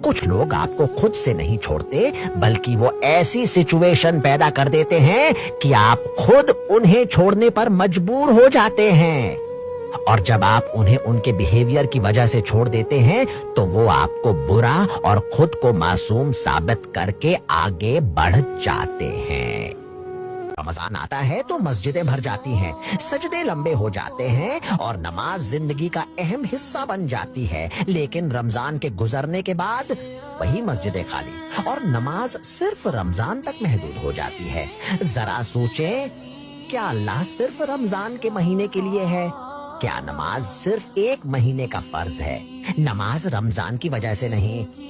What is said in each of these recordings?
کچھ لوگ آپ کو خود سے نہیں چھوڑتے بلکہ وہ ایسی سچویشن پیدا کر دیتے ہیں کہ آپ خود انہیں چھوڑنے پر مجبور ہو جاتے ہیں، اور جب آپ انہیں ان کے بیہیویئر کی وجہ سے چھوڑ دیتے ہیں تو وہ آپ کو برا اور خود کو معصوم ثابت کر کے آگے بڑھ جاتے ہیں۔ رمضان آتا ہے تو مسجدیں بھر جاتی ہیں، سجدے لمبے ہو جاتے ہیں اور نماز زندگی کا اہم حصہ بن جاتی ہے، لیکن رمضان کے گزرنے کے بعد وہی مسجدیں خالی اور نماز صرف رمضان تک محدود ہو جاتی ہے۔ ذرا سوچیں، کیا اللہ صرف رمضان کے مہینے کے لیے ہے؟ کیا نماز صرف ایک مہینے کا فرض ہے؟ نماز رمضان کی وجہ سے نہیں،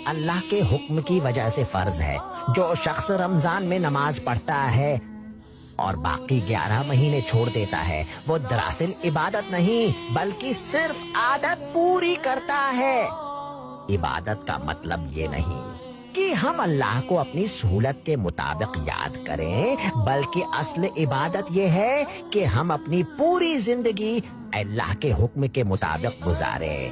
اللہ کے حکم کی وجہ سے فرض ہے۔ جو شخص رمضان میں نماز پڑھتا ہے اور باقی 11 مہینے چھوڑ دیتا ہے، وہ دراصل عبادت نہیں بلکہ صرف عادت پوری کرتا ہے۔ عبادت کا مطلب یہ نہیں کہ ہم اللہ کو اپنی سہولت کے مطابق یاد کریں، بلکہ اصل عبادت یہ ہے کہ ہم اپنی پوری زندگی اللہ کے حکم کے مطابق گزاریں۔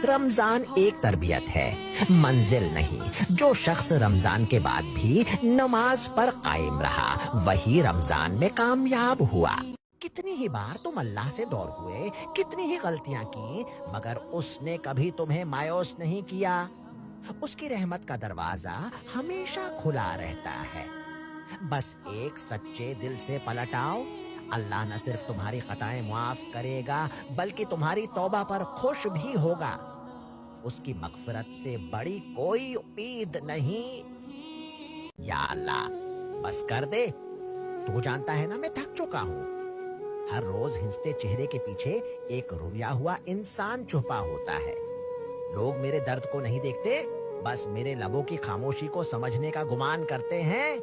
رمضان ایک تربیت ہے، منزل نہیں۔ جو شخص رمضان کے بعد بھی نماز پر قائم رہا وہی رمضان میں کامیاب ہوا۔ کتنی ہی بار تم اللہ سے دور ہوئے، کتنی ہی غلطیاں کی، مگر اس نے کبھی تمہیں مایوس نہیں کیا۔ اس کی رحمت کا دروازہ ہمیشہ کھلا رہتا ہے، بس ایک سچے دل سے پلٹ آؤ۔ اللہ نہ صرف تمہاری خطائیں معاف کرے گا بلکہ تمہاری توبہ پر خوش بھی ہوگا۔ اس کی مغفرت سے بڑی کوئی امید نہیں۔ یا اللہ بس کر دے، تو جانتا ہے نا میں تھک چکا ہوں۔ ہر روز ہنستے چہرے کے پیچھے ایک رویا ہوا انسان چھپا ہوتا ہے۔ لوگ میرے درد کو نہیں دیکھتے، بس میرے لبوں کی خاموشی کو سمجھنے کا گمان کرتے ہیں۔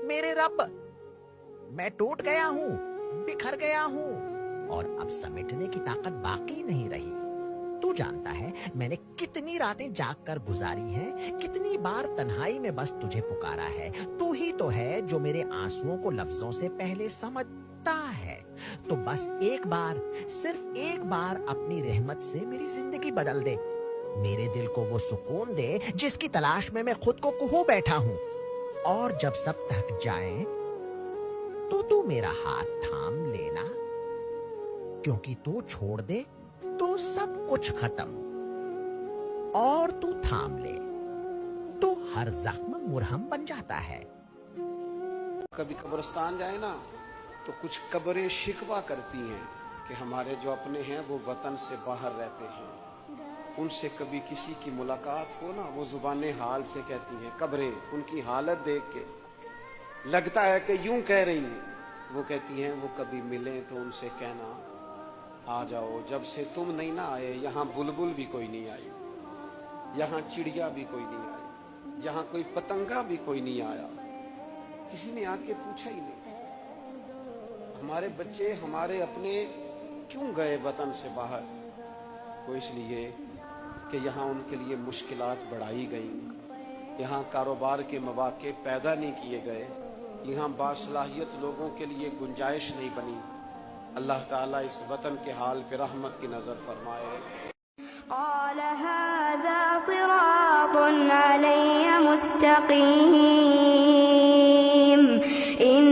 میرے رب، میں ٹوٹ گیا ہوں، بکھر گیا ہوں، اور اب سمیٹنے کی طاقت باقی نہیں رہی۔ تو جانتا ہے میں نے کتنی راتیں جاگ کر گزاری ہیں، کتنی بار تنہائی میں بس تجھے پکارا ہے۔ تو ہی تو ہے جو میرے آنسوؤں کو لفظوں سے پہلے سمجھتا ہے۔ تو بس ایک بار، صرف ایک بار اپنی رحمت سے میری زندگی بدل دے، میرے دل کو وہ سکون دے جس کی تلاش میں خود کو کھو بیٹھا ہوں۔ اور جب سب تھک جائیں تو میرا ہاتھ تھام لینا، کیونکہ تو چھوڑ دے تو سب کچھ ختم، اور تو تھام لے تو ہر زخم مرہم بن جاتا ہے۔ کبھی قبرستان جائیں نا تو کچھ قبریں شکوہ کرتی ہیں کہ ہمارے جو اپنے ہیں وہ وطن سے باہر رہتے ہیں، ان سے کبھی کسی کی ملاقات ہو نا، وہ زبان حال سے کہتی ہیں، قبریں ان کی حالت دیکھ کے لگتا ہے کہ یوں کہہ رہی ہیں۔ وہ کہتی ہیں وہ کبھی ملیں تو ان سے کہنا آ جاؤ، جب سے تم نہیں نہ آئے یہاں بلبل بھی کوئی نہیں آئی، یہاں چڑیا بھی کوئی نہیں آئی، یہاں کوئی پتنگا بھی کوئی نہیں آیا، کسی نے آ کے پوچھا ہی نہیں۔ ہمارے بچے ہمارے اپنے کیوں گئے وطن سے باہر؟ وہ اس لیے کہ یہاں ان کے لیے مشکلات بڑھائی گئیں، یہاں کاروبار کے مواقع پیدا نہیں کیے گئے، یہاں باصلاحیت لوگوں کے لیے گنجائش نہیں بنی۔ اللہ تعالیٰ اس وطن کے حال پہ رحمت کی نظر فرمائے۔ قال هذا صراط علي مستقيم إن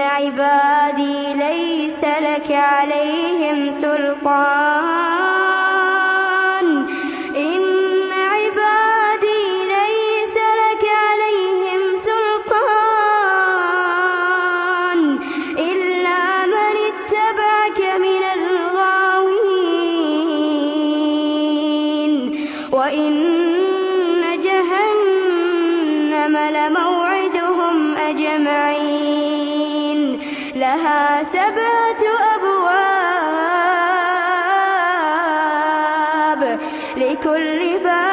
عبادي ليس لك عليهم سلطان وَإِنَّ جَهَنَّمَ لَمَوْعِدُهُمْ أَجْمَعِينَ لَهَا 7 أبواب لِكُلِّ بَابٍ